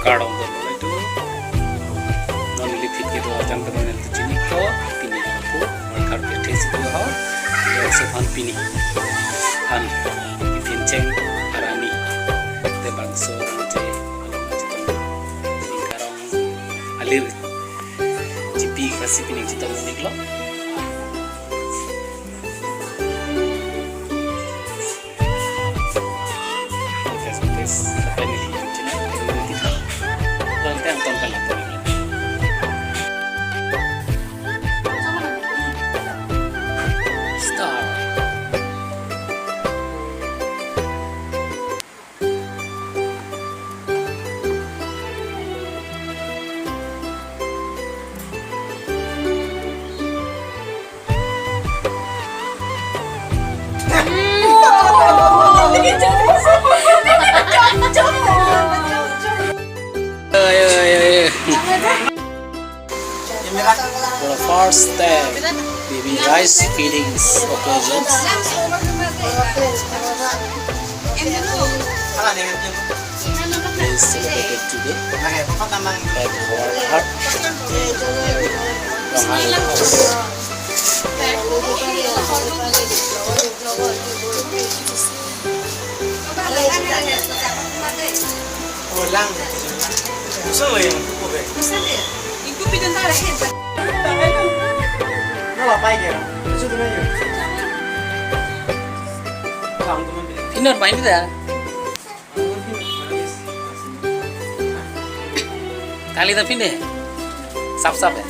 kadang tu mulai tu non lipit gitu ajan teman itu jenis tu pini aku mereka bertesi tu ha ya sepan pini han pinceng arani te bangso je alam macam tu karang alir jipi kasih pini kita niklo For the first step, baby rice feeding occasions. Is celebrated today at Howard Heart, Long Island House. Pinot main dah. Kali dah pindah. Sap ya.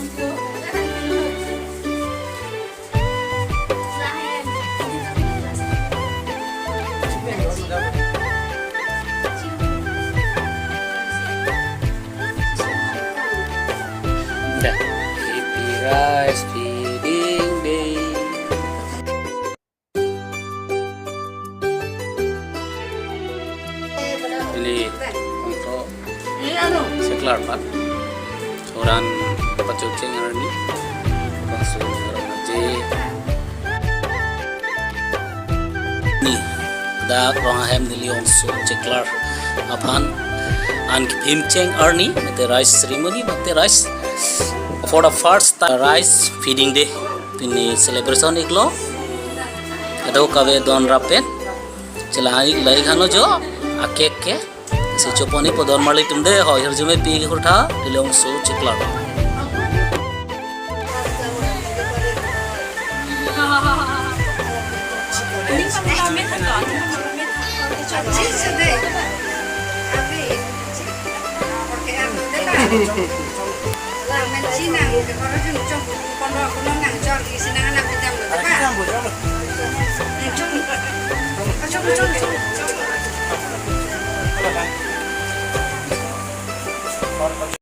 Happy rice feeding day. Ini untuk sekelar pak orang pacucing ini langsung orang aja nih dah orang ham dili onsu sekelar apaan an himceng arni mete rice ceremony mete rice for the first rice feeding day ini celebration iklo ada kawe don rapen celai lagi khano jo akek ke si choponi po don marli tumde ho hirjume pi ke kurtha dilong so chikla Hãy subscribe cho kênh Ghiền Mì Gõ để không bỏ lỡ những video hấp dẫn.